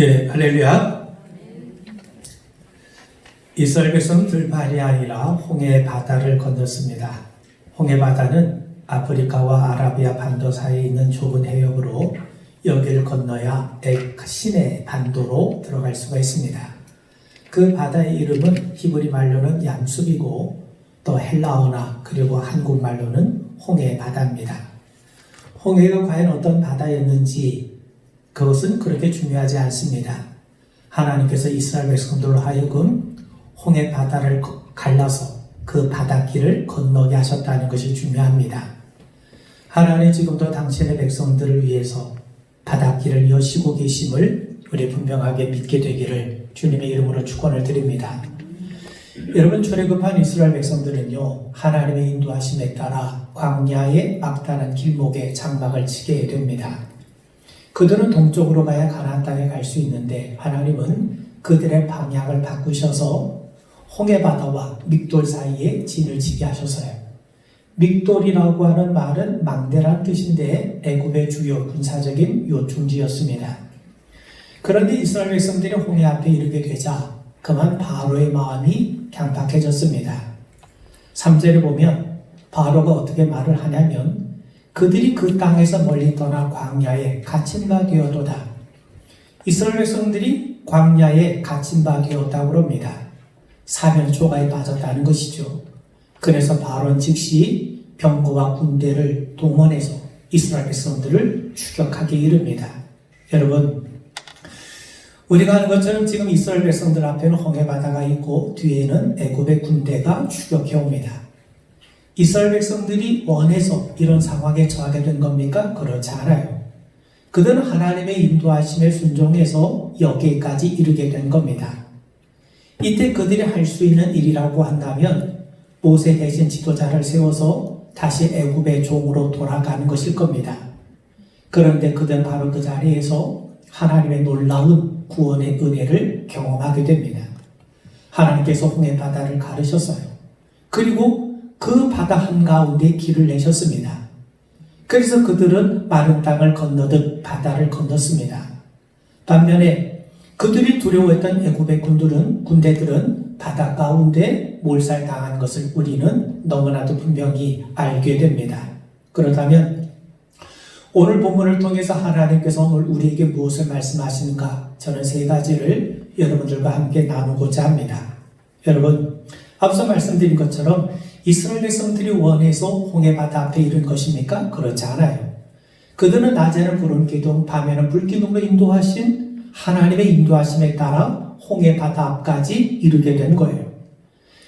예, 할렐루야. 이스라엘 백성들 발이 아니라 홍해 바다를 건넜습니다. 홍해 바다는 아프리카와 아라비아 반도 사이에 있는 좁은 해역으로 여기를 건너야 시내 반도로 들어갈 수가 있습니다. 그 바다의 이름은 히브리 말로는 얌숲이고 또 헬라어나 그리고 한국말로는 홍해 바다입니다. 홍해가 과연 어떤 바다였는지 그것은 그렇게 중요하지 않습니다. 하나님께서 이스라엘 백성들로 하여금 홍해 바다를 갈라서 그 바닷길을 건너게 하셨다는 것이 중요합니다. 하나님 지금도 당신의 백성들을 위해서 바닷길을 여시고 계심을 우리 분명하게 믿게 되기를 주님의 이름으로 축원을 드립니다. 여러분, 출애굽한 이스라엘 백성들은요, 하나님의 인도하심에 따라 광야의 막다른 길목에 장막을 치게 됩니다. 그들은 동쪽으로 가야 가나안 땅에 갈 수 있는데 하나님은 그들의 방향을 바꾸셔서 홍해 바다와 믹돌 사이에 진을 치게 하셔서요. 믹돌이라고 하는 말은 망대란 뜻인데 애굽의 주요 군사적인 요충지였습니다. 그런데 이스라엘 백성들이 홍해 앞에 이르게 되자 그만 바로의 마음이 강팍해졌습니다. 3절에 보면 바로가 어떻게 말을 하냐면 그들이 그 땅에서 멀리 떠나 광야에 갇힌 바 되었도다. 이스라엘 백성들이 광야에 갇힌 바 되었다고 합니다. 사면초가에 빠졌다는 것이죠. 그래서 바로는 즉시 병거와 군대를 동원해서 이스라엘 백성들을 추격하게 이릅니다. 여러분, 우리가 아는 것처럼 지금 이스라엘 백성들 앞에는 홍해 바다가 있고 뒤에는 애굽의 군대가 추격해 옵니다. 이스라엘 백성들이 원해서 이런 상황에 처하게 된 겁니까? 그렇지 않아요. 그들은 하나님의 인도하심에 순종해서 여기까지 이르게 된 겁니다. 이때 그들이 할 수 있는 일이라고 한다면 모세 대신 지도자를 세워서 다시 애굽의 종으로 돌아가는 것일 겁니다. 그런데 그들은 바로 그 자리에서 하나님의 놀라운 구원의 은혜를 경험하게 됩니다. 하나님께서 홍해 바다를 가르셨어요. 그리고 그 바다 한가운데 길을 내셨습니다. 그래서 그들은 마른 땅을 건너듯 바다를 건넜습니다. 반면에 그들이 두려워했던 애굽의 군대들은 바다 가운데 몰살당한 것을 우리는 너무나도 분명히 알게 됩니다. 그렇다면 오늘 본문을 통해서 하나님께서 오늘 우리에게 무엇을 말씀하시는가? 저는 세 가지를 여러분들과 함께 나누고자 합니다. 여러분, 앞서 말씀드린 것처럼 이스라엘 백성들이 원해서 홍해 바다 앞에 이른 것입니까? 그렇지 않아요. 그들은 낮에는 구름 기둥, 밤에는 불 기둥으로 인도하신 하나님의 인도하심에 따라 홍해 바다 앞까지 이르게 된 거예요.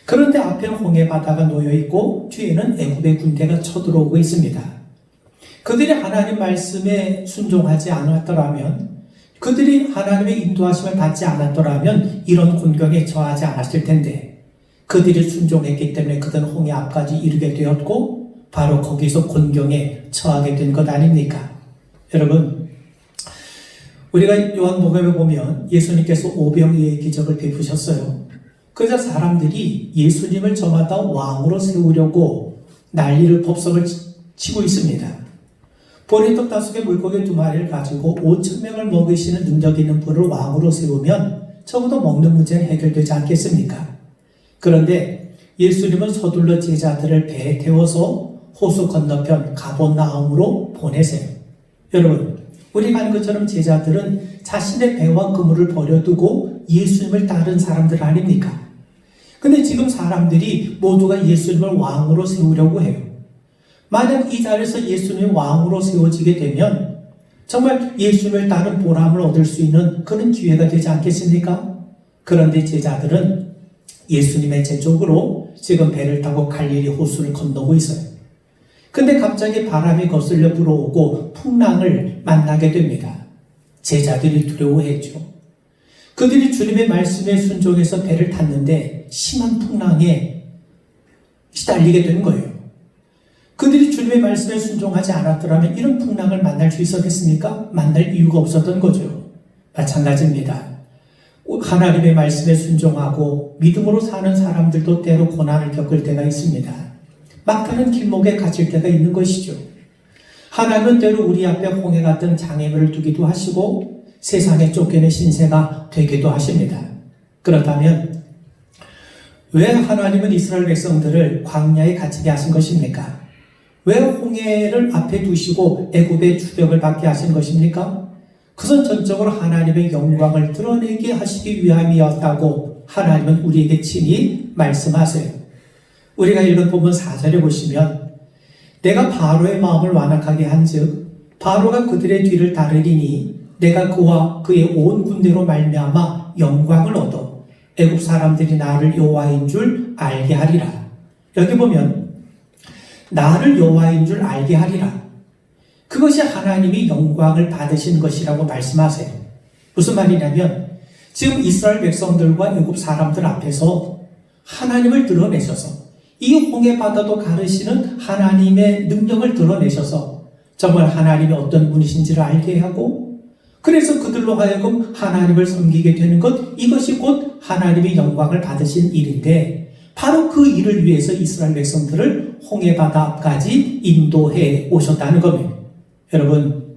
그런데 앞에는 홍해 바다가 놓여 있고 뒤에는 애굽의 군대가 쳐들어오고 있습니다. 그들이 하나님 말씀에 순종하지 않았더라면, 그들이 하나님의 인도하심을 받지 않았더라면 이런 곤경에 처하지 않았을 텐데 그들이 순종했기 때문에 그들은 홍해 앞까지 이르게 되었고 바로 거기서 곤경에 처하게 된 것 아닙니까? 여러분, 우리가 요한복음에 보면 예수님께서 오병이어의 기적을 베푸셨어요. 그래서 사람들이 예수님을 저마다 왕으로 세우려고 난리를 법석을 치고 있습니다. 보리떡 5개 물고기 2마리를 가지고 5,000명을 먹이시는 능력 있는 분을 왕으로 세우면 적어도 먹는 문제는 해결되지 않겠습니까? 그런데 예수님은 서둘러 제자들을 배에 태워서 호수 건너편 가버나움으로 보내세요. 여러분, 우리가 아는 것처럼 제자들은 자신의 배와 그물을 버려두고 예수님을 따른 사람들 아닙니까? 근데 지금 사람들이 모두가 예수님을 왕으로 세우려고 해요. 만약 이 자리에서 예수님이 왕으로 세워지게 되면 정말 예수님을 따른 보람을 얻을 수 있는 그런 기회가 되지 않겠습니까? 그런데 제자들은 예수님의 제 쪽으로 지금 배를 타고 갈릴리 호수를 건너고 있어요. 근데 갑자기 바람이 거슬려 불어오고 풍랑을 만나게 됩니다. 제자들이 두려워했죠. 그들이 주님의 말씀에 순종해서 배를 탔는데 심한 풍랑에 시달리게 된 거예요. 그들이 주님의 말씀에 순종하지 않았더라면 이런 풍랑을 만날 수 있었겠습니까? 만날 이유가 없었던 거죠. 마찬가지입니다. 하나님의 말씀에 순종하고 믿음으로 사는 사람들도 때로 고난을 겪을 때가 있습니다. 막다른 길목에 갇힐 때가 있는 것이죠. 하나님은 때로 우리 앞에 홍해 같은 장애물을 두기도 하시고 세상에 쫓기는 신세가 되기도 하십니다. 그렇다면 왜 하나님은 이스라엘 백성들을 광야에 갇히게 하신 것입니까? 왜 홍해를 앞에 두시고 애굽의 추격을 받게 하신 것입니까? 그것은 전적으로 하나님의 영광을 드러내게 하시기 위함이었다고 하나님은 우리에게 친히 말씀하세요. 우리가 읽은 본문 4절에 보시면 내가 바로의 마음을 완악하게 한즉 바로가 그들의 뒤를 따르리니 내가 그와 그의 온 군대로 말미암아 영광을 얻어 애굽 사람들이 나를 여호와인 줄 알게 하리라. 여기 보면 나를 여호와인 줄 알게 하리라. 그것이 하나님이 영광을 받으신 것이라고 말씀하세요. 무슨 말이냐면 지금 이스라엘 백성들과 애굽 사람들 앞에서 하나님을 드러내셔서 이 홍해 바다도 가르시는 하나님의 능력을 드러내셔서 정말 하나님이 어떤 분이신지를 알게 하고 그래서 그들로 하여금 하나님을 섬기게 되는 것, 이것이 곧 하나님의 영광을 받으신 일인데 바로 그 일을 위해서 이스라엘 백성들을 홍해 바다 앞까지 인도해 오셨다는 겁니다. 여러분,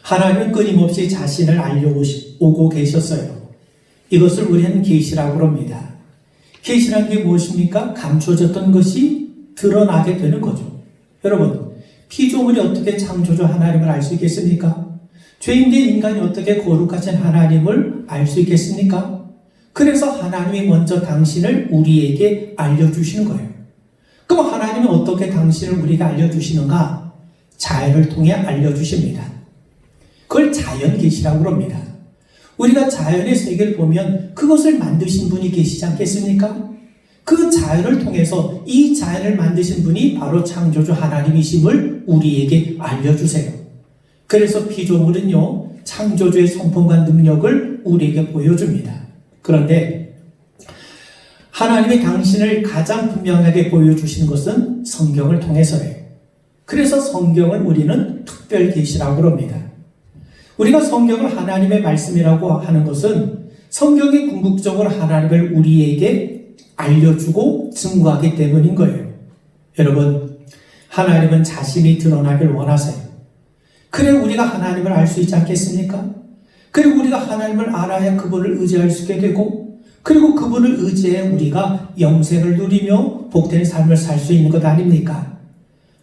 하나님은 끊임없이 자신을 알려오고 계셨어요. 이것을 우리는 계시라고 합니다. 계시라는 게 무엇입니까? 감춰졌던 것이 드러나게 되는 거죠. 여러분, 피조물이 어떻게 창조주 하나님을 알 수 있겠습니까? 죄인된 인간이 어떻게 거룩하신 하나님을 알 수 있겠습니까? 그래서 하나님이 먼저 당신을 우리에게 알려주시는 거예요. 그럼 하나님이 어떻게 당신을 우리에게 알려주시는가? 자연을 통해 알려주십니다. 그걸 자연계시라고 합니다. 우리가 자연의 세계를 보면 그것을 만드신 분이 계시지 않겠습니까? 그 자연을 통해서 이 자연을 만드신 분이 바로 창조주 하나님이심을 우리에게 알려주세요. 그래서 피조물은요, 창조주의 성품과 능력을 우리에게 보여줍니다. 그런데 하나님이 당신을 가장 분명하게 보여주시는 것은 성경을 통해서예요. 그래서 성경을 우리는 특별 계시라고 합니다. 우리가 성경을 하나님의 말씀이라고 하는 것은 성경이 궁극적으로 하나님을 우리에게 알려주고 증거하기 때문인 거예요. 여러분, 하나님은 자신이 드러나길 원하세요. 그래 우리가 하나님을 알 수 있지 않겠습니까? 그리고 우리가 하나님을 알아야 그분을 의지할 수 있게 되고 그리고 그분을 의지해 우리가 영생을 누리며 복된 삶을 살 수 있는 것 아닙니까?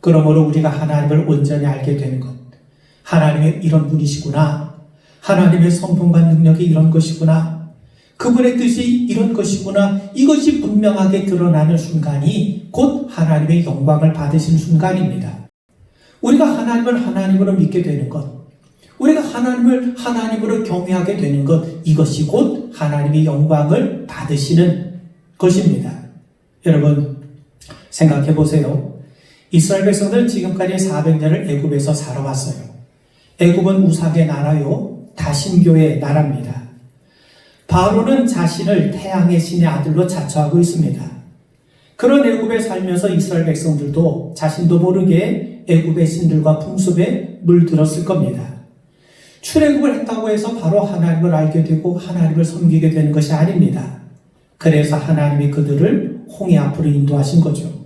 그러므로 우리가 하나님을 온전히 알게 되는 것, 하나님의 이런 분이시구나, 하나님의 성품과 능력이 이런 것이구나, 그분의 뜻이 이런 것이구나, 이것이 분명하게 드러나는 순간이 곧 하나님의 영광을 받으신 순간입니다. 우리가 하나님을 하나님으로 믿게 되는 것, 우리가 하나님을 하나님으로 경외하게 되는 것, 이것이 곧 하나님의 영광을 받으시는 것입니다. 여러분, 생각해 보세요. 이스라엘 백성들은 지금까지 400년을 애굽에서 살아왔어요. 애굽은 우상의 나라요, 다신교의 나라입니다. 바로는 자신을 태양의 신의 아들로 자처하고 있습니다. 그런 애굽에 살면서 이스라엘 백성들도 자신도 모르게 애굽의 신들과 풍습에 물들었을 겁니다. 출애굽을 했다고 해서 바로 하나님을 알게 되고 하나님을 섬기게 되는 것이 아닙니다. 그래서 하나님이 그들을 홍해 앞으로 인도하신 거죠.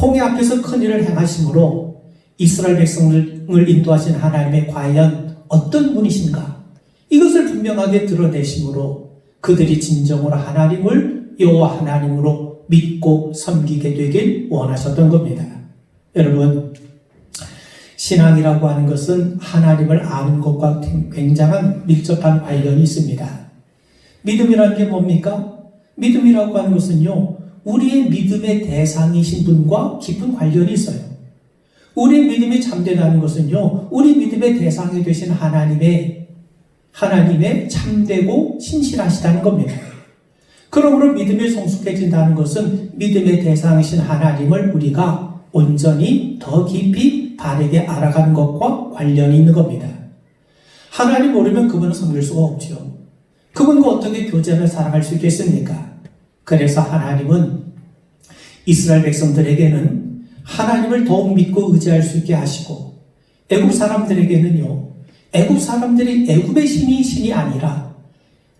홍해 앞에서 큰 일을 행하심으로 이스라엘 백성을 인도하신 하나님의 과연 어떤 분이신가? 이것을 분명하게 드러내심으로 그들이 진정으로 하나님을 여호와 하나님으로 믿고 섬기게 되길 원하셨던 겁니다. 여러분, 신앙이라고 하는 것은 하나님을 아는 것과 굉장한 밀접한 관련이 있습니다. 믿음이라는 게 뭡니까? 믿음이라고 하는 것은요, 우리의 믿음의 대상이신 분과 깊은 관련이 있어요. 우리의 믿음이 참되다는 것은요, 우리 믿음의 대상이 되신 하나님의 참되고 신실하시다는 겁니다. 그러므로 믿음이 성숙해진다는 것은 믿음의 대상이신 하나님을 우리가 온전히 더 깊이 바르게 알아가는 것과 관련이 있는 겁니다. 하나님 모르면 그분은 섬길 수가 없죠. 그분과 어떻게 교제를 살아갈 수 있겠습니까? 그래서 하나님은 이스라엘 백성들에게는 하나님을 더욱 믿고 의지할 수 있게 하시고 애굽 사람들에게는요, 애굽 사람들이 애굽의 신이 아니라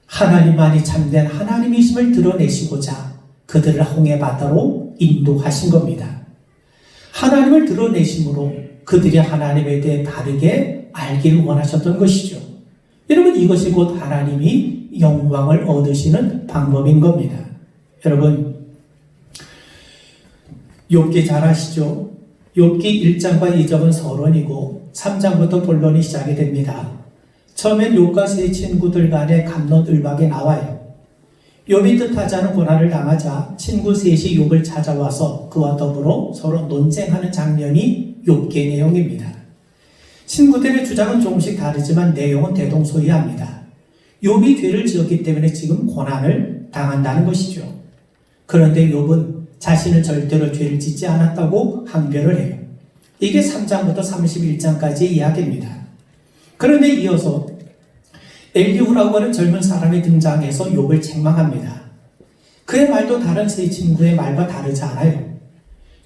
하나님만이 참된 하나님이심을 드러내시고자 그들을 홍해 바다로 인도하신 겁니다. 하나님을 드러내심으로 그들이 하나님에 대해 바르게 알기를 원하셨던 것이죠. 여러분, 이것이 곧 하나님이 영광을 얻으시는 방법인 겁니다. 여러분, 욥기 잘 아시죠? 욥기 1장과 2장은 서론이고 3장부터 본론이 시작이 됩니다. 처음엔 욥과 세 친구들 간의 갑론을박이 나와요. 욥이 뜻하지 않은 고난을 당하자 친구 셋이 욥을 찾아와서 그와 더불어 서로 논쟁하는 장면이 욥기의 내용입니다. 친구들의 주장은 조금씩 다르지만 내용은 대동소이합니다. 욥이 죄를 지었기 때문에 지금 고난을 당한다는 것이죠. 그런데 욥은 자신은 절대로 죄를 짓지 않았다고 항변을 해요. 이게 3장부터 31장까지의 이야기입니다. 그런데 이어서 엘리후라고 하는 젊은 사람이 등장해서 욥을 책망합니다. 그의 말도 다른 세 친구의 말과 다르지 않아요.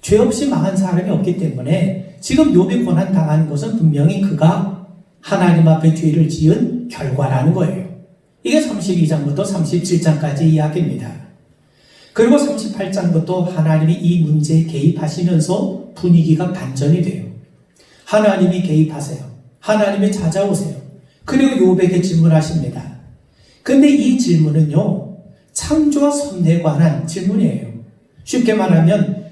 죄 없이 망한 사람이 없기 때문에 지금 욥이 고난당하는 것은 분명히 그가 하나님 앞에 죄를 지은 결과라는 거예요. 이게 32장부터 37장까지 이야기입니다. 그리고 38장부터 하나님이 이 문제에 개입하시면서 분위기가 반전이 돼요. 하나님이 개입하세요. 하나님이 찾아오세요. 그리고 욥에게 질문하십니다. 근데 이 질문은요, 창조와 섭리에 관한 질문이에요. 쉽게 말하면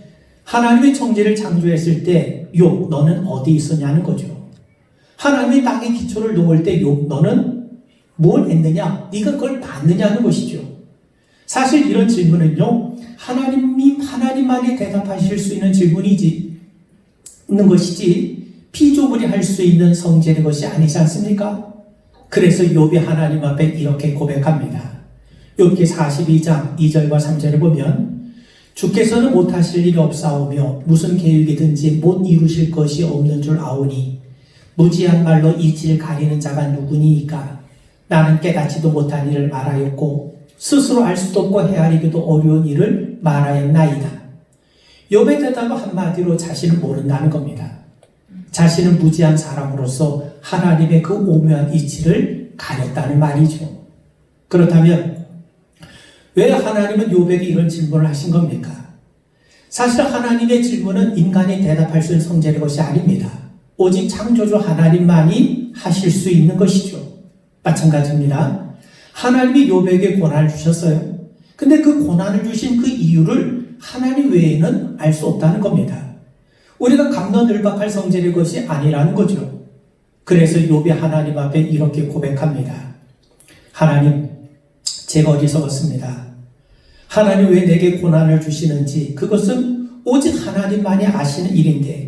하나님이 천지를 창조했을 때 욥, 너는 어디 있었냐는 거죠. 하나님이 땅의 기초를 놓을 때 욥, 너는 뭘 했느냐? 네가 그걸 봤느냐는 것이죠. 사실 이런 질문은요, 하나님만이 대답하실 수 있는 질문이지, 있는 것이지, 피조물이 할 수 있는 성질의 것이 아니지 않습니까? 그래서 욥이 하나님 앞에 이렇게 고백합니다. 욥기 42장 2절과 3절을 보면, 주께서는 못하실 일이 없사오며 무슨 계획이든지 못 이루실 것이 없는 줄 아오니 무지한 말로 이치를 가리는 자가 누구니이까? 나는 깨닫지도 못한 일을 말하였고 스스로 알 수도 없고 헤아리기도 어려운 일을 말하였나이다. 욥의 대답은 한마디로 자신은 모른다는 겁니다. 자신은 무지한 사람으로서 하나님의 그 오묘한 이치를 가렸다는 말이죠. 그렇다면 왜 하나님은 욥에게 이런 질문을 하신 겁니까? 사실 하나님의 질문은 인간이 대답할 수 있는 성질의 것이 아닙니다. 오직 창조주 하나님만이 하실 수 있는 것이죠. 마찬가지입니다. 하나님이 욥에게 고난을 주셨어요. 근데 그 고난을 주신 그 이유를 하나님 외에는 알 수 없다는 겁니다. 우리가 갑론을박할 성질의 것이 아니라는 거죠. 그래서 욥이 하나님 앞에 이렇게 고백합니다. 하나님, 제가 어리석었습니다. 하나님 왜 내게 고난을 주시는지 그것은 오직 하나님만이 아시는 일인데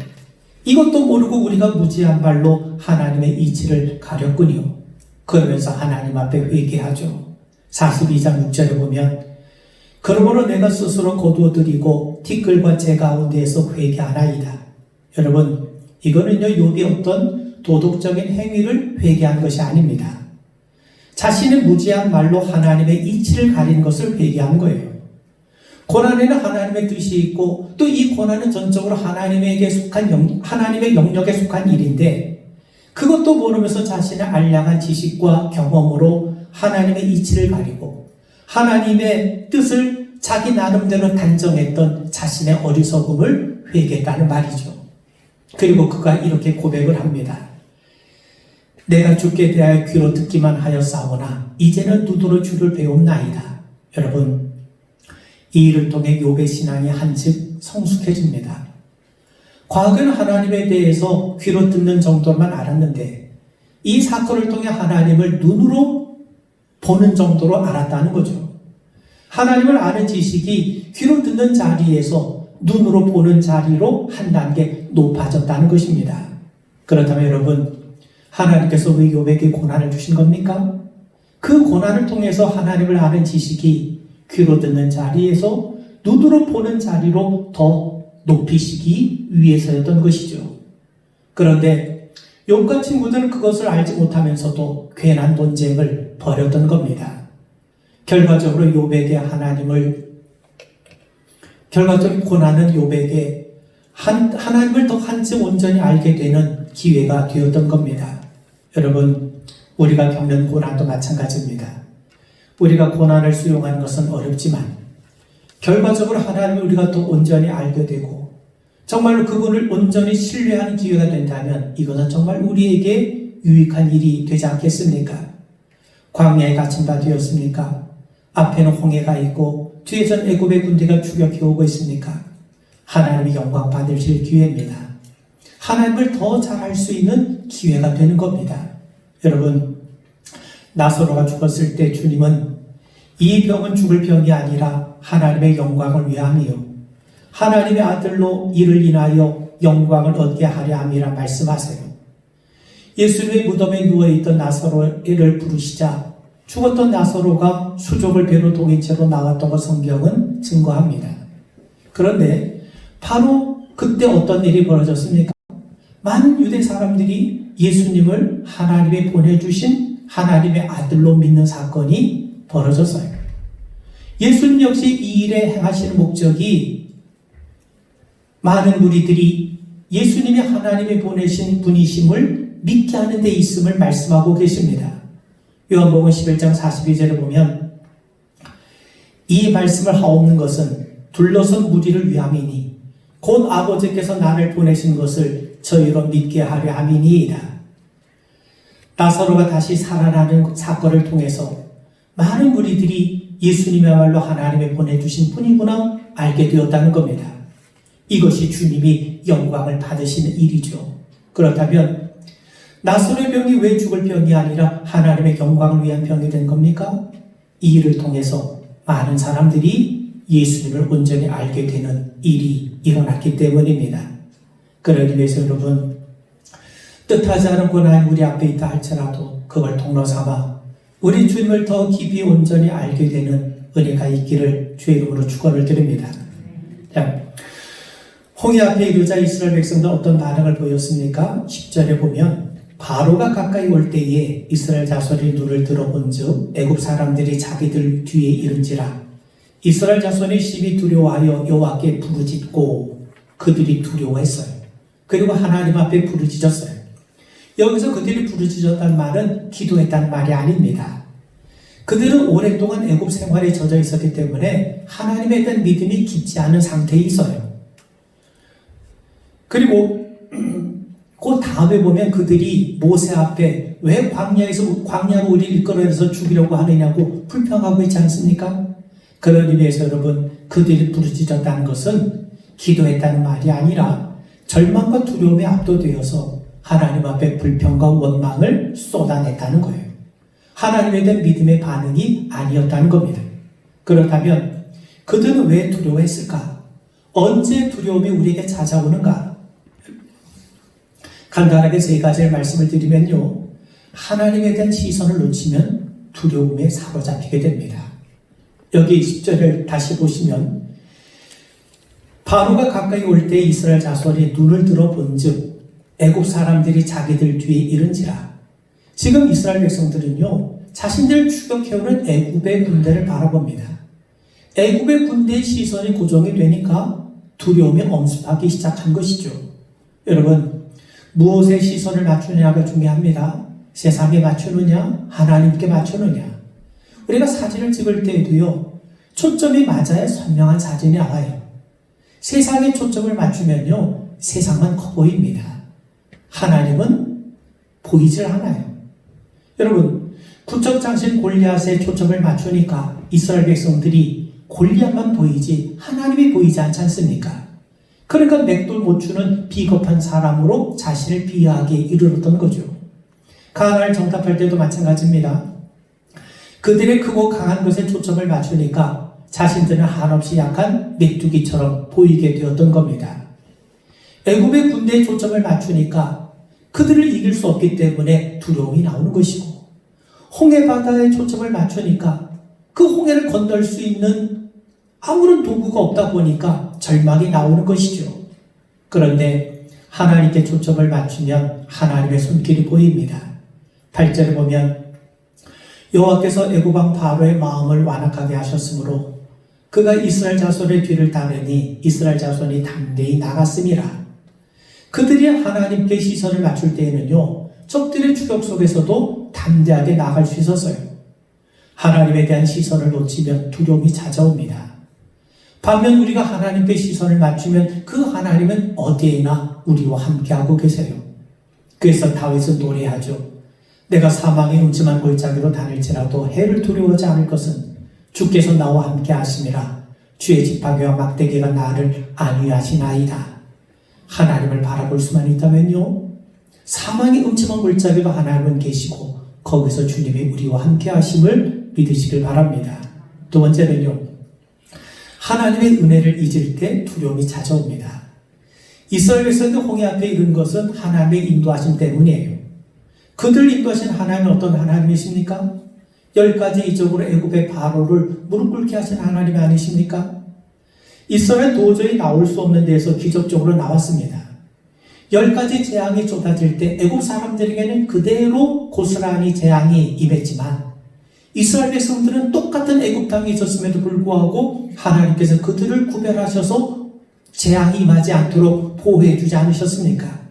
이것도 모르고 우리가 무지한 말로 하나님의 이치를 가렸군요. 그러면서 하나님 앞에 회개하죠. 42장 6절에 보면 그러므로 내가 스스로 거두어드리고 티끌과 재 가운데에서 회개하나이다. 여러분, 이거는요, 욥이 어떤 도덕적인 행위를 회개한 것이 아닙니다. 자신의 무지한 말로 하나님의 이치를 가린 것을 회개한 거예요. 고난에는 하나님의 뜻이 있고 또 이 고난은 전적으로 하나님의 영역에 속한 일인데 그것도 모르면서 자신의 알량한 지식과 경험으로 하나님의 이치를 가리고 하나님의 뜻을 자기 나름대로 단정했던 자신의 어리석음을 회개했다는 말이죠. 그리고 그가 이렇게 고백을 합니다. 내가 주께 대하여 귀로 듣기만 하였사오나 이제는 눈으로 주를 배움나이다. 여러분, 이 일을 통해 욥의 신앙이 한층 성숙해집니다. 과거에는 하나님에 대해서 귀로 듣는 정도만 알았는데 이 사건을 통해 하나님을 눈으로 보는 정도로 알았다는 거죠. 하나님을 아는 지식이 귀로 듣는 자리에서 눈으로 보는 자리로 한 단계 높아졌다는 것입니다. 그렇다면 여러분, 하나님께서 왜 욥에게 고난을 주신 겁니까? 그 고난을 통해서 하나님을 아는 지식이 귀로 듣는 자리에서 눈으로 보는 자리로 더 높이시기 위해서였던 것이죠. 그런데 욥과 친구들은 그것을 알지 못하면서도 괜한 논쟁을 벌였던 겁니다. 결과적으로 고난은 욥에게 하나님을 더 한층 온전히 알게 되는 기회가 되었던 겁니다. 여러분, 우리가 겪는 고난도 마찬가지입니다. 우리가 고난을 수용하는 것은 어렵지만 결과적으로 하나님을 우리가 더 온전히 알게 되고 정말로 그분을 온전히 신뢰하는 기회가 된다면 이것은 정말 우리에게 유익한 일이 되지 않겠습니까? 광야에 갇힌 바 되었습니까? 앞에는 홍해가 있고 뒤에선 애굽의 군대가 추격해오고 있습니까? 하나님의 영광 받으실 기회입니다. 하나님을 더 잘할 수 있는 기회가 되는 겁니다. 여러분, 나사로가 죽었을 때 주님은 이 병은 죽을 병이 아니라 하나님의 영광을 위함이요 하나님의 아들로 이를 인하여 영광을 얻게 하려 함이라 말씀하세요. 예수님의 무덤에 누워있던 나사로를 부르시자 죽었던 나사로가 수족을 배로 동인 채로 나왔다고 성경은 증거합니다. 그런데 바로 그때 어떤 일이 벌어졌습니까? 많은 유대 사람들이 예수님을 하나님이 보내주신 하나님의 아들로 믿는 사건이 벌어졌어요. 예수님 역시 이 일에 행하시는 목적이 많은 무리들이 예수님이 하나님이 보내신 분이심을 믿게 하는 데 있음을 말씀하고 계십니다. 요한복음 11장 42절에 보면 이 말씀을 하옵는 것은 둘러선 무리를 위함이니 곧 아버지께서 나를 보내신 것을 저희로 믿게 하려 함이니이다. 나사로가 다시 살아나는 사건을 통해서 많은 무리들이 예수님이야말로 하나님이 보내주신 분이구나 알게 되었다는 겁니다. 이것이 주님이 영광을 받으시는 일이죠. 그렇다면 나사로의 병이 왜 죽을 병이 아니라 하나님의 영광을 위한 병이 된 겁니까? 이 일을 통해서 많은 사람들이 예수님을 온전히 알게 되는 일이 일어났기 때문입니다. 그러기 위해서 여러분, 뜻하지 않은 고난이 우리 앞에 있다 할지라도 그걸 통로 삼아 우리 주님을 더 깊이 온전히 알게 되는 은혜가 있기를 주의 이름으로 축원을 드립니다. 자, 홍해 앞에 이르자 이스라엘 백성들 어떤 반응을 보였습니까? 10절에 보면 바로가 가까이 올 때에 이스라엘 자손이 눈을 들어본즉 애굽 사람들이 자기들 뒤에 이른지라 이스라엘 자손이 심히 두려워하여 여호와께 부르짖고 그들이 두려워했어요. 그리고 하나님 앞에 부르짖었어요. 여기서 그들이 부르짖었다는 말은 기도했다는 말이 아닙니다. 그들은 오랫동안 애굽 생활에 젖어 있었기 때문에 하나님에 대한 믿음이 깊지 않은 상태에 있어요. 그리고 그 다음에 보면 그들이 모세 앞에 왜 광야로 우리를 이끌어내서 죽이려고 하느냐고 불평하고 있지 않습니까? 그런 의미에서 여러분, 그들이 부르짖었다는 것은 기도했다는 말이 아니라 절망과 두려움에 압도되어서 하나님 앞에 불평과 원망을 쏟아냈다는 거예요. 하나님에 대한 믿음의 반응이 아니었다는 겁니다. 그렇다면 그들은 왜 두려워했을까? 언제 두려움이 우리에게 찾아오는가? 간단하게 세 가지의 말씀을 드리면요. 하나님에 대한 시선을 놓치면 두려움에 사로잡히게 됩니다. 여기 10절을 다시 보시면 바로가 가까이 올 때 이스라엘 자손이 눈을 들어 본즉 애굽 사람들이 자기들 뒤에 이른지라. 지금 이스라엘 백성들은요. 자신들을 추격해오는 애굽의 군대를 바라봅니다. 애굽의 군대의 시선이 고정이 되니까 두려움이 엄습하기 시작한 것이죠. 여러분, 무엇에 시선을 맞추느냐가 중요합니다. 세상에 맞추느냐, 하나님께 맞추느냐. 우리가 사진을 찍을 때에도요, 초점이 맞아야 선명한 사진이 나와요. 세상에 초점을 맞추면요, 세상만 커 보입니다. 하나님은 보이질 않아요. 여러분, 구척장신 골리앗에 초점을 맞추니까 이스라엘 백성들이 골리앗만 보이지 하나님이 보이지 않지 않습니까? 그러니까 맥돌 못 추는 비겁한 사람으로 자신을 비하하게 이르렀던 거죠. 가나안을 정탐할 때도 마찬가지입니다. 그들의 크고 강한 것에 초점을 맞추니까 자신들은 한없이 약한 메뚜기처럼 보이게 되었던 겁니다. 애굽의 군대에 초점을 맞추니까 그들을 이길 수 없기 때문에 두려움이 나오는 것이고, 홍해 바다에 초점을 맞추니까 그 홍해를 건널 수 있는 아무런 도구가 없다 보니까 절망이 나오는 것이죠. 그런데 하나님께 초점을 맞추면 하나님의 손길이 보입니다. 8절에 보면 여호와께서 애굽 왕 바로의 마음을 완악하게 하셨으므로 그가 이스라엘 자손의 뒤를 따르니 이스라엘 자손이 담대히 나갔음이라. 그들이 하나님께 시선을 맞출 때에는요, 적들의 추격 속에서도 담대하게 나갈 수 있었어요. 하나님에 대한 시선을 놓치면 두려움이 찾아옵니다. 반면 우리가 하나님께 시선을 맞추면 그 하나님은 어디에나 우리와 함께하고 계세요. 그래서 다윗은 노래하죠. 내가 사망의 음침한 골짜기로 다닐지라도 해를 두려워하지 않을 것은 주께서 나와 함께 하심이라. 주의 지팡이와 막대기가 나를 안위하시나이다. 하나님을 바라볼 수만 있다면요, 사망의 음침한 골짜기도 하나님은 계시고 거기서 주님이 우리와 함께 하심을 믿으시길 바랍니다. 두 번째는요, 하나님의 은혜를 잊을 때 두려움이 찾아옵니다. 이스라엘 백성들이 홍해 앞에 이른 것은 하나님의 인도하심 때문이에요. 그들 인도하신 하나님은 어떤 하나님이십니까? 10가지 이적으로 애굽의 바로를 무릎 꿇게 하신 하나님이 아니십니까? 이스라엘 도저히 나올 수 없는 데에서 기적적으로 나왔습니다. 10가지 재앙이 쏟아질 때 애굽 사람들에게는 그대로 고스란히 재앙이 임했지만 이스라엘 백성들은 똑같은 애굽 땅에 있었음에도 불구하고 하나님께서 그들을 구별하셔서 재앙이 임하지 않도록 보호해 주지 않으셨습니까?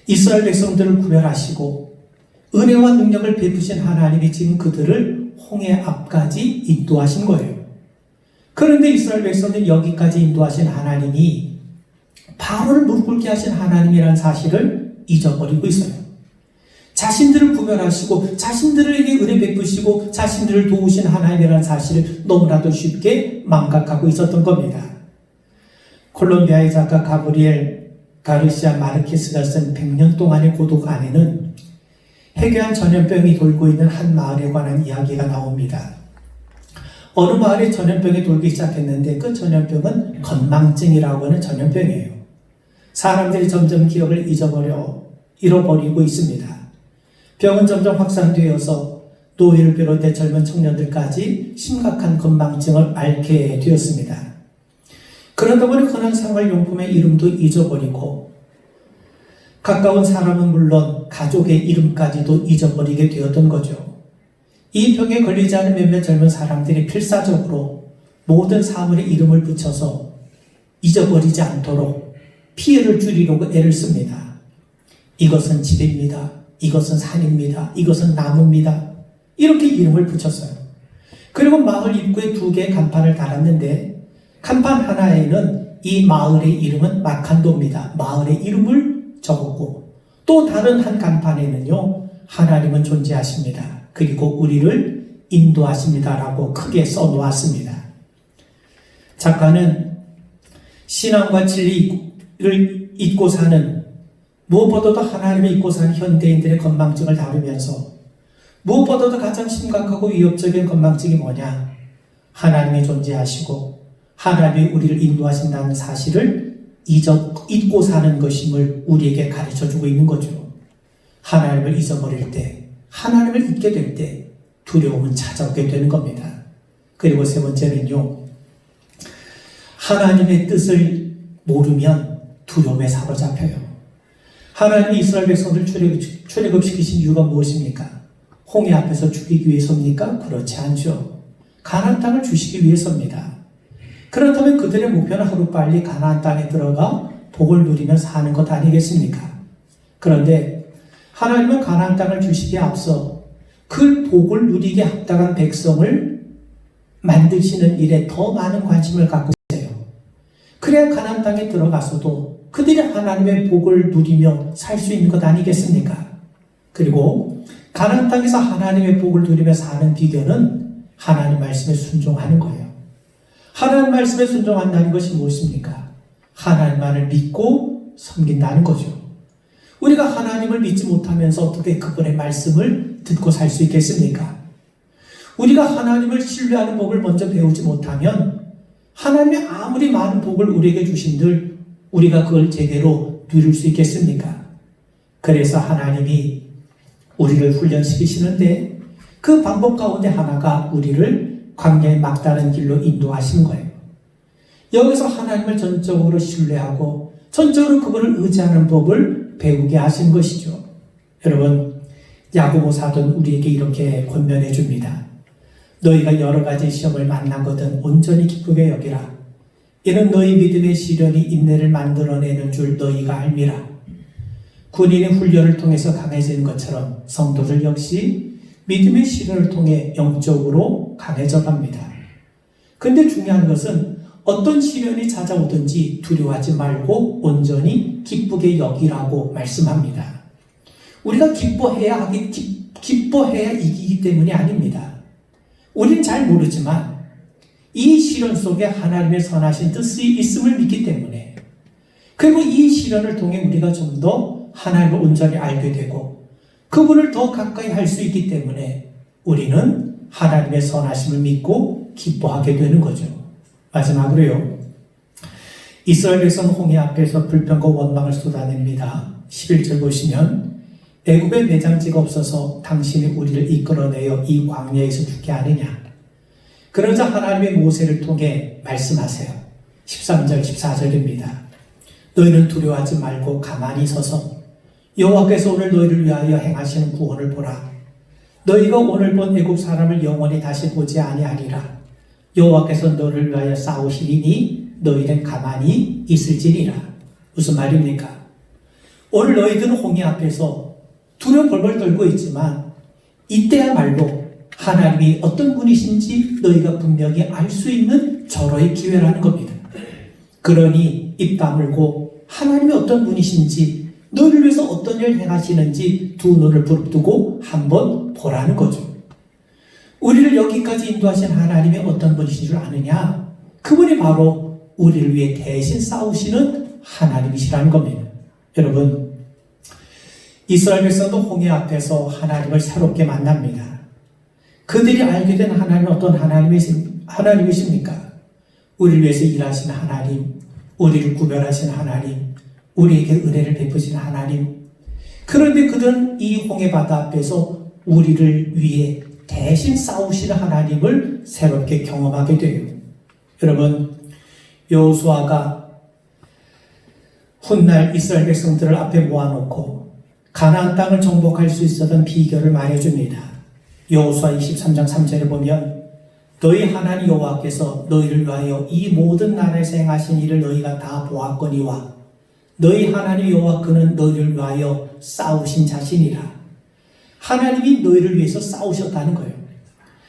이스라엘 백성들을 구별하시고 은혜와 능력을 베푸신 하나님이 지금 그들을 홍해 앞까지 인도하신 거예요. 그런데 이스라엘 백성들은 여기까지 인도하신 하나님이 바로를 무릎 꿇게 하신 하나님이라는 사실을 잊어버리고 있어요. 자신들을 구별하시고 자신들에게 은혜 베푸시고 자신들을 도우신 하나님이라는 사실을 너무나도 쉽게 망각하고 있었던 겁니다. 콜롬비아의 작가 가브리엘 가르시아 마르케스가 쓴 100년 동안의 고독 안에는 해괴한 전염병이 돌고 있는 한 마을에 관한 이야기가 나옵니다. 어느 마을에 전염병이 돌기 시작했는데 그 전염병은 건망증이라고 하는 전염병이에요. 사람들이 점점 기억을 잃어버리고 있습니다. 병은 점점 확산되어서 노인을 비롯해 젊은 청년들까지 심각한 건망증을 앓게 되었습니다. 그러다 보니 흔한 생활용품의 이름도 잊어버리고 가까운 사람은 물론 가족의 이름까지도 잊어버리게 되었던 거죠. 이 병에 걸리지 않은 몇몇 젊은 사람들이 필사적으로 모든 사물의 이름을 붙여서 잊어버리지 않도록 피해를 줄이려고 애를 씁니다. 이것은 집입니다. 이것은 산입니다. 이것은 나무입니다. 이렇게 이름을 붙였어요. 그리고 마을 입구에 2개의 간판을 달았는데 간판 하나에는 이 마을의 이름은 마칸도입니다. 마을의 이름을 적었고 또 다른 한 간판에는요, 하나님은 존재하십니다. 그리고 우리를 인도하십니다라고 크게 써놓았습니다. 작가는 신앙과 진리를 잊고 사는, 무엇보다도 하나님을 잊고 사는 현대인들의 건망증을 다루면서 무엇보다도 가장 심각하고 위협적인 건망증이 뭐냐? 하나님이 존재하시고 하나님이 우리를 인도하신다는 사실을 잊고 사는 것임을 우리에게 가르쳐주고 있는 거죠. 하나님을 잊어버릴 때, 하나님을 잊게 될 때 두려움은 찾아오게 되는 겁니다. 그리고 세 번째는요, 하나님의 뜻을 모르면 두려움에 사로잡혀요. 하나님이 이스라엘 백성들 출애굽시키신 이유가 무엇입니까? 홍해 앞에서 죽이기 위해서입니까? 그렇지 않죠. 가나안 땅을 주시기 위해서입니다. 그렇다면 그들의 목표는 하루빨리 가나안 땅에 들어가 복을 누리며 사는 것 아니겠습니까? 그런데 하나님은 가나안 땅을 주시기에 앞서 그 복을 누리게 합당한 백성을 만드시는 일에 더 많은 관심을 갖고 있어요. 그래야 가나안 땅에 들어가서도 그들이 하나님의 복을 누리며 살 수 있는 것 아니겠습니까? 그리고 가나안 땅에서 하나님의 복을 누리며 사는 비결은 하나님 말씀에 순종하는 거예요. 하나님 말씀에 순종한다는 것이 무엇입니까? 하나님만을 믿고 섬긴다는 거죠. 우리가 하나님을 믿지 못하면서 어떻게 그분의 말씀을 듣고 살 수 있겠습니까? 우리가 하나님을 신뢰하는 법을 먼저 배우지 못하면 하나님이 아무리 많은 복을 우리에게 주신들 우리가 그걸 제대로 누릴 수 있겠습니까? 그래서 하나님이 우리를 훈련시키시는데 그 방법 가운데 하나가 우리를 광야의 막다른 길로 인도하시는 거예요. 여기서 하나님을 전적으로 신뢰하고 전적으로 그분을 의지하는 법을 배우게 하신 것이죠. 여러분, 야고보 사도는 우리에게 이렇게 권면해 줍니다. 너희가 여러 가지 시험을 만나거든 온전히 기쁘게 여기라. 이는 너희 믿음의 시련이 인내를 만들어내는 줄 너희가 알미라. 군인의 훈련을 통해서 강해지는 것처럼 성도들 역시 믿음의 시련을 통해 영적으로 강해져 갑니다. 근데 중요한 것은 어떤 시련이 찾아오든지 두려워하지 말고 온전히 기쁘게 여기라고 말씀합니다. 우리가 기뻐해야 이기기 때문이 아닙니다. 우리는 잘 모르지만 이 시련 속에 하나님의 선하신 뜻이 있음을 믿기 때문에, 그리고 이 시련을 통해 우리가 좀 더 하나님을 온전히 알게 되고 그분을 더 가까이 할 수 있기 때문에 우리는 하나님의 선하심을 믿고 기뻐하게 되는 거죠. 마지막으로요, 이스라엘 백성 홍해 앞에서 불평과 원망을 쏟아냅니다. 11절 보시면, 애굽에 매장지가 없어서 당신이 우리를 이끌어내어 이 광야에서 죽게 하느냐. 그러자 하나님의 모세를 통해 말씀하세요. 13절 14절입니다. 너희는 두려워하지 말고 가만히 서서 여호와께서 오늘 너희를 위하여 행하시는 구원을 보라. 너희가 오늘 본 애굽 사람을 영원히 다시 보지 아니하리라. 여호와께서 너를 위하여 싸우시리니 너희는 가만히 있을지니라. 무슨 말입니까? 오늘 너희들은 홍해 앞에서 두려워 벌벌 떨고 있지만 이때야말로 하나님이 어떤 분이신지 너희가 분명히 알 수 있는 절호의 기회라는 겁니다. 그러니 입 다물고 하나님이 어떤 분이신지, 너희를 위해서 어떤 일을 행하시는지 두 눈을 부릅뜨고 한번 보라는 거죠. 우리를 여기까지 인도하신 하나님이 어떤 분이신 줄 아느냐? 그분이 바로 우리를 위해 대신 싸우시는 하나님이시라는 겁니다. 여러분, 이스라엘 백성도 홍해 앞에서 하나님을 새롭게 만납니다. 그들이 알게 된 하나님은 어떤 하나님이십니까? 우리를 위해서 일하시는 하나님, 우리를 구별하시는 하나님, 우리에게 은혜를 베푸시는 하나님. 그런데 그들은 이 홍해 바다 앞에서 우리를 위해 대신 싸우시는 하나님을 새롭게 경험하게 돼요. 여러분, 여호수아가 훗날 이스라엘 백성들을 앞에 모아놓고 가나안 땅을 정복할 수 있었던 비결을 말해줍니다. 여호수아 23장 3절에 보면, 너희 하나님 여호와께서 너희를 위하여 이 모든 나라에서 행하신 일을 너희가 다 보았거니와 너희 하나님 여호와 그는 너희를 위하여 싸우신 자신이라. 하나님이 너희를 위해서 싸우셨다는 거예요.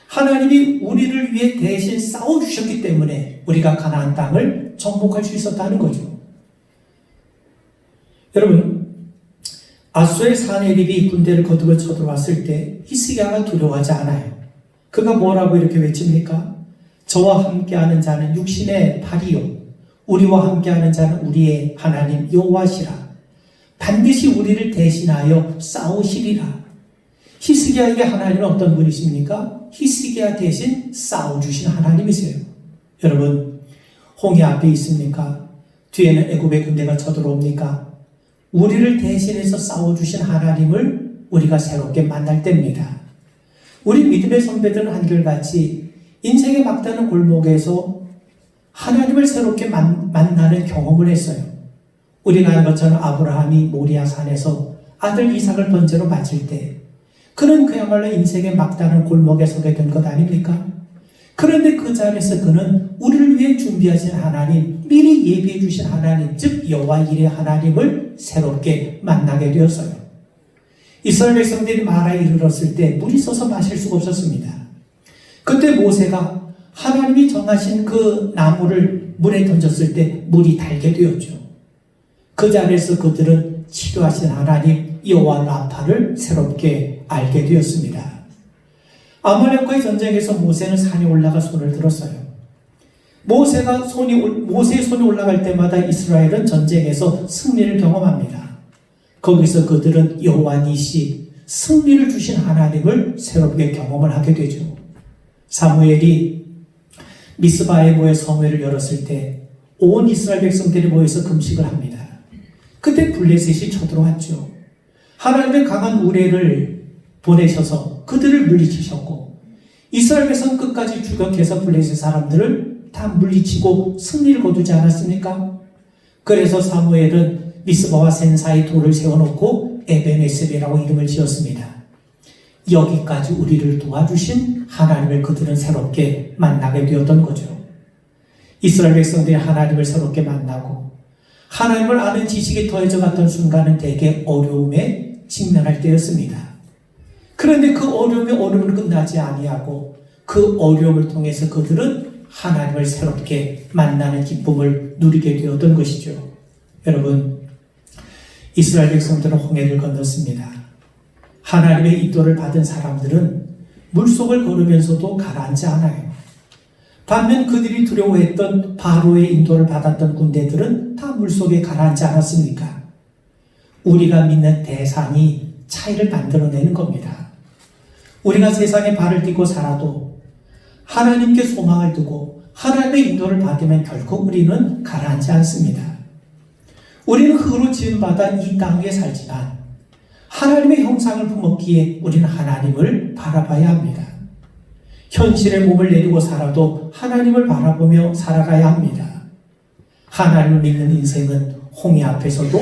하나님이 우리를 위해 대신 싸워주셨기 때문에 우리가 가나안 땅을 정복할 수 있었다는 거죠. 여러분, 아수의 사내립이 군대를 거두고 쳐들어왔을 때 히스기야가 두려워하지 않아요. 그가 뭐라고 이렇게 외칩니까? 저와 함께하는 자는 육신의 팔이요, 우리와 함께하는 자는 우리의 하나님 여호와시라. 반드시 우리를 대신하여 싸우시리라. 히스기야에게 하나님은 어떤 분이십니까? 히스기야 대신 싸워주신 하나님이세요. 여러분, 홍해 앞에 있습니까? 뒤에는 애굽의 군대가 쳐들어옵니까? 우리를 대신해서 싸워주신 하나님을 우리가 새롭게 만날 때입니다. 우리 믿음의 선배들은 한결같이 인생의 막다른 골목에서 하나님을 새롭게 만나는 경험을 했어요. 우리가 아는 것처럼 아브라함이 모리아 산에서 아들 이삭을 번제로 바칠 때 그는 그야말로 인생의 막다른 골목에 서게 된 것 아닙니까? 그런데 그 자리에서 그는 우리를 위해 준비하신 하나님, 미리 예비해 주신 하나님, 즉 여호와 이레 하나님을 새롭게 만나게 되었어요. 이스라엘 백성들이 마라에 이르렀을 때 물이 쏟아서 마실 수가 없었습니다. 그때 모세가 하나님이 정하신 그 나무를 물에 던졌을 때 물이 달게 되었죠. 그 자리에서 그들은 치료하신 하나님 여호와 라파를 새롭게 알게 되었습니다. 아말렉과의 전쟁에서 모세는 산에 올라가 손을 들었어요. 모세의 손이 올라갈 때마다 이스라엘은 전쟁에서 승리를 경험합니다. 거기서 그들은 여호와 니시, 승리를 주신 하나님을 새롭게 경험을 하게 되죠. 사무엘이 미스바에 모여 성회를 열었을 때 온 이스라엘 백성들이 모여서 금식을 합니다. 그때 블레셋이 쳐들어왔죠. 하나님의 강한 우레를 보내셔서 그들을 물리치셨고, 이스라엘 백성 끝까지 추격해서 블레셋 사람들을 다 물리치고 승리를 거두지 않았습니까? 그래서 사무엘은 미스바와 센 사이 돌을 세워놓고 에벤에셀이라고 이름을 지었습니다. 여기까지 우리를 도와주신 하나님을 그들은 새롭게 만나게 되었던 거죠. 이스라엘 백성들이 하나님을 새롭게 만나고 하나님을 아는 지식이 더해져 갔던 순간은 대개 어려움에 직면할 때였습니다. 그런데 그 어려움을 끝나지 아니하고 그 어려움을 통해서 그들은 하나님을 새롭게 만나는 기쁨을 누리게 되었던 것이죠. 여러분, 이스라엘 백성들은 홍해를 건넜습니다. 하나님의 인도를 받은 사람들은 물속을 걸으면서도 가라앉지 않아요. 반면 그들이 두려워했던 바로의 인도를 받았던 군대들은 다 물속에 가라앉지 않았습니까? 우리가 믿는 대상이 차이를 만들어내는 겁니다. 우리가 세상에 발을 딛고 살아도 하나님께 소망을 두고 하나님의 인도를 받으면 결코 우리는 가라앉지 않습니다. 우리는 흙으로 지음받아 이 땅에 살지만 하나님의 형상을 품었기에 우리는 하나님을 바라봐야 합니다. 현실의 몸을 내리고 살아도 하나님을 바라보며 살아가야 합니다. 하나님을 믿는 인생은 홍해 앞에서도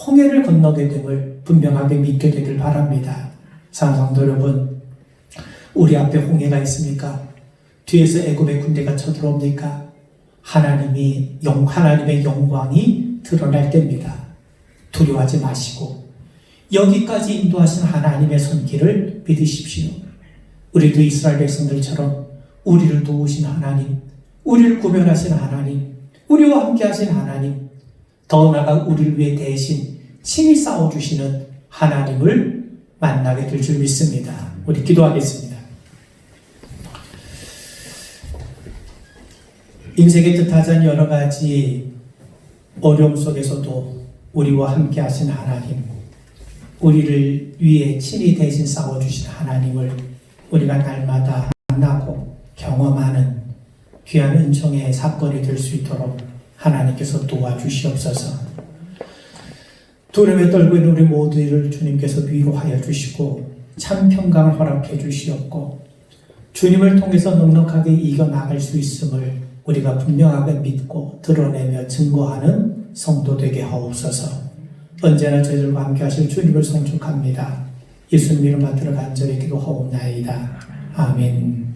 홍해를 건너게 됨을 분명하게 믿게 되길 바랍니다. 사랑하는 성도 여러분, 우리 앞에 홍해가 있습니까? 뒤에서 애굽의 군대가 쳐들어옵니까? 하나님의 영광이 드러날 때입니다. 두려워하지 마시고 여기까지 인도하신 하나님의 손길을 믿으십시오. 우리도 이스라엘 백성들처럼 우리를 도우신 하나님, 우리를 구별하신 하나님, 우리와 함께 하신 하나님, 더 나아가 우리를 위해 대신 친히 싸워주시는 하나님을 만나게 될 줄 믿습니다. 우리 기도하겠습니다. 인생의 뜻하지 않은 여러 가지 어려움 속에서도 우리와 함께 하신 하나님, 우리를 위해 친히 대신 싸워주신 하나님을 우리가 날마다 만나고 경험하는 귀한 은총의 사건이 될 수 있도록 하나님께서 도와주시옵소서. 두려움에 떨고 있는 우리 모두를 주님께서 위로하여 주시고 참 평강을 허락해 주시옵고 주님을 통해서 넉넉하게 이겨나갈 수 있음을 우리가 분명하게 믿고 드러내며 증거하는 성도 되게 하옵소서. 언제나 저희들과 함께 하실 주님을 송축합니다. 예수님 이름 받들어 간절히 기도하옵나이다. 아멘.